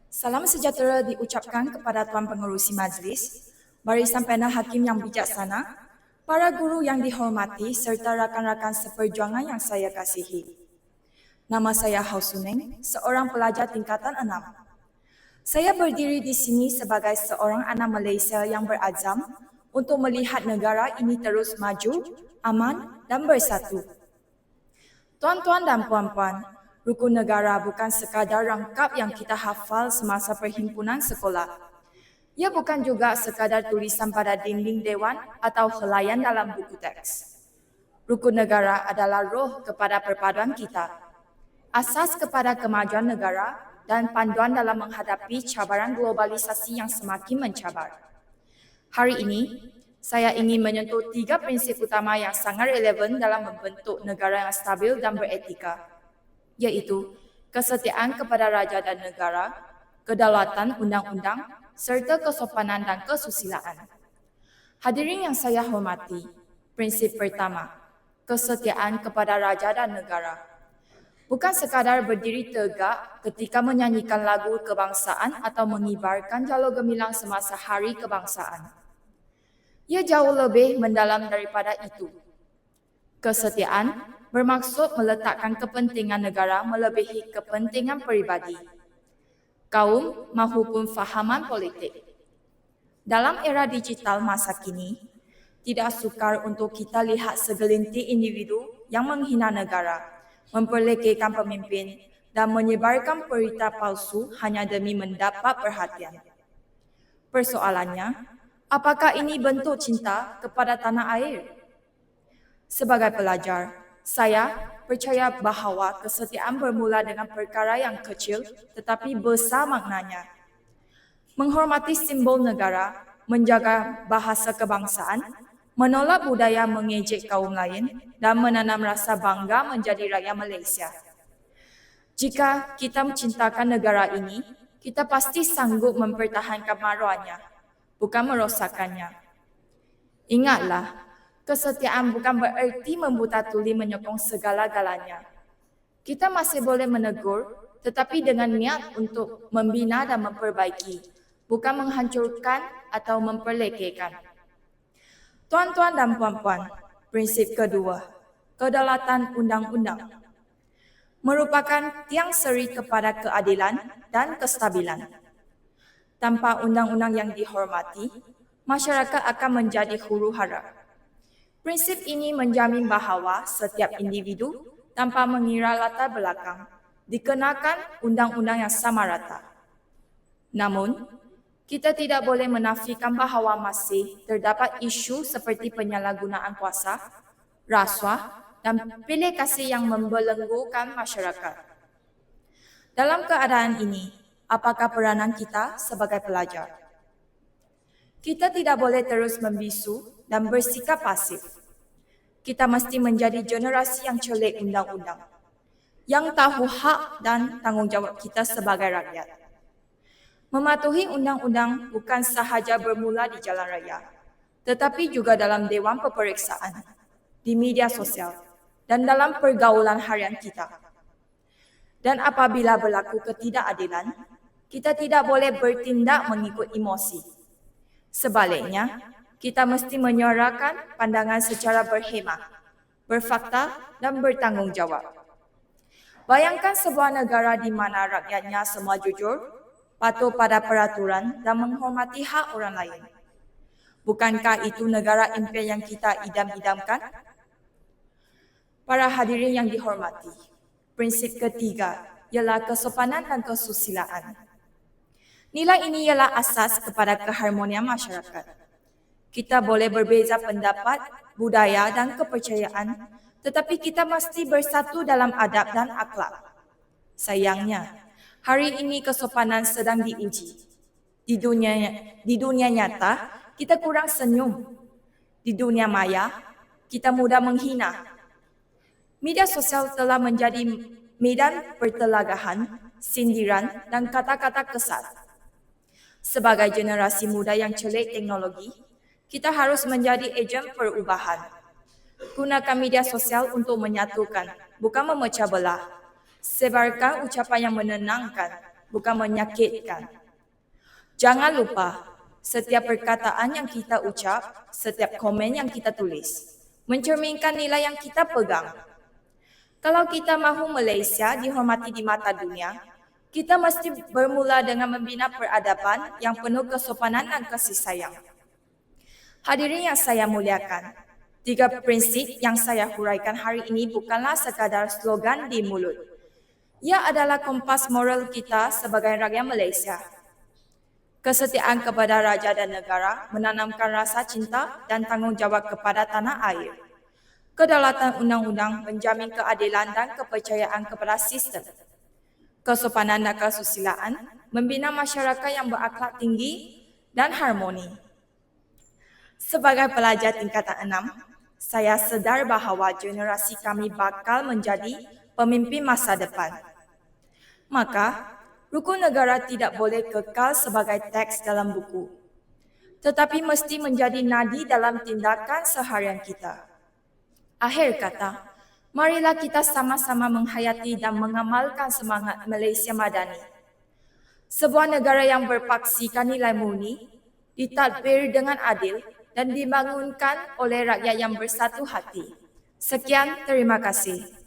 Salam sejahtera diucapkan kepada Tuan Pengerusi Majlis, barisan panel hakim yang bijaksana, para guru yang dihormati serta rakan-rakan seperjuangan yang saya kasihi. Nama saya Hausuneng, seorang pelajar tingkatan 6. Saya berdiri di sini sebagai seorang anak Malaysia yang berazam untuk melihat negara ini terus maju, aman dan bersatu. Tuan-tuan dan puan-puan, rukun negara bukan sekadar rangkap yang kita hafal semasa perhimpunan sekolah. Ia bukan juga sekadar tulisan pada dinding dewan atau helaian dalam buku teks. Rukun negara adalah roh kepada perpaduan kita, asas kepada kemajuan negara dan panduan dalam menghadapi cabaran globalisasi yang semakin mencabar. Hari ini, saya ingin menyentuh 3 prinsip utama yang sangat relevan dalam membentuk negara yang stabil dan beretika, iaitu kesetiaan kepada raja dan negara, kedaulatan undang-undang, serta kesopanan dan kesusilaan. Hadirin yang saya hormati, prinsip pertama, kesetiaan kepada raja dan negara. Bukan sekadar berdiri tegak ketika menyanyikan lagu kebangsaan atau mengibarkan jalo gemilang semasa hari kebangsaan. Ia jauh lebih mendalam daripada itu. Kesetiaan bermaksud meletakkan kepentingan negara melebihi kepentingan peribadi, kaum maupun fahaman politik. Dalam era digital masa kini, tidak sukar untuk kita lihat segelintir individu yang menghina negara, memperlekehkan pemimpin dan menyebarkan berita palsu hanya demi mendapat perhatian. Persoalannya, apakah ini bentuk cinta kepada tanah air? Sebagai pelajar, saya percaya bahawa kesetiaan bermula dengan perkara yang kecil tetapi besar maknanya. Menghormati simbol negara, menjaga bahasa kebangsaan, menolak budaya mengejek kaum lain, dan menanam rasa bangga menjadi rakyat Malaysia. Jika kita mencintakan negara ini, kita pasti sanggup mempertahankan maruahnya, bukan merosakkannya. Ingatlah, kesetiaan bukan bererti membuta tuli menyokong segala-galanya. Kita masih boleh menegur, tetapi dengan niat untuk membina dan memperbaiki, bukan menghancurkan atau memperlekehkan. Tuan-tuan dan puan-puan, prinsip kedua, kedaulatan undang-undang merupakan tiang seri kepada keadilan dan kestabilan. Tanpa undang-undang yang dihormati, masyarakat akan menjadi huru-hara. Prinsip ini menjamin bahawa setiap individu tanpa mengira latar belakang dikenakan undang-undang yang sama rata. Namun, kita tidak boleh menafikan bahawa masih terdapat isu seperti penyalahgunaan kuasa, rasuah dan pilih kasih yang membelenggukan masyarakat. Dalam keadaan ini, apakah peranan kita sebagai pelajar? Kita tidak boleh terus membisu dan bersikap pasif. Kita mesti menjadi generasi yang celik undang-undang, yang tahu hak dan tanggungjawab kita sebagai rakyat. Mematuhi undang-undang bukan sahaja bermula di jalan raya, tetapi juga dalam dewan peperiksaan, di media sosial, dan dalam pergaulan harian kita. Dan apabila berlaku ketidakadilan, kita tidak boleh bertindak mengikut emosi. Sebaliknya, kita mesti menyuarakan pandangan secara berhemah, berfakta dan bertanggungjawab. Bayangkan sebuah negara di mana rakyatnya semua jujur, patuh pada peraturan dan menghormati hak orang lain. Bukankah itu negara impian yang kita idam-idamkan? Para hadirin yang dihormati, prinsip ketiga ialah kesopanan dan kesusilaan. Nilai ini ialah asas kepada keharmonian masyarakat. Kita boleh berbeza pendapat, budaya dan kepercayaan, tetapi kita mesti bersatu dalam adab dan akhlak. Sayangnya, hari ini kesopanan sedang diuji. Di dunia nyata, kita kurang senyum. Di dunia maya, kita mudah menghina. Media sosial telah menjadi medan pertelagahan, sindiran dan kata-kata kesat. Sebagai generasi muda yang celik teknologi, kita harus menjadi ejen perubahan. Gunakan media sosial untuk menyatukan, bukan memecah belah. Sebarkan ucapan yang menenangkan, bukan menyakitkan. Jangan lupa, setiap perkataan yang kita ucap, setiap komen yang kita tulis, mencerminkan nilai yang kita pegang. Kalau kita mahu Malaysia dihormati di mata dunia, kita mesti bermula dengan membina peradaban yang penuh kesopanan dan kasih sayang. Hadirin yang saya muliakan, 3 prinsip yang saya huraikan hari ini bukanlah sekadar slogan di mulut. Ia adalah kompas moral kita sebagai rakyat Malaysia. Kesetiaan kepada raja dan negara menanamkan rasa cinta dan tanggungjawab kepada tanah air. Kedaulatan undang-undang menjamin keadilan dan kepercayaan kepada sistem. Kesopanan dan kesusilaan membina masyarakat yang berakhlak tinggi dan harmoni. Sebagai pelajar tingkatan 6, saya sedar bahawa generasi kami bakal menjadi pemimpin masa depan. Maka, rukun negara tidak boleh kekal sebagai teks dalam buku, tetapi mesti menjadi nadi dalam tindakan seharian kita. Akhir kata, marilah kita sama-sama menghayati dan mengamalkan semangat Malaysia Madani. Sebuah negara yang berpaksikan nilai murni, ditadbir dengan adil dan dibangunkan oleh rakyat yang bersatu hati. Sekian, terima kasih.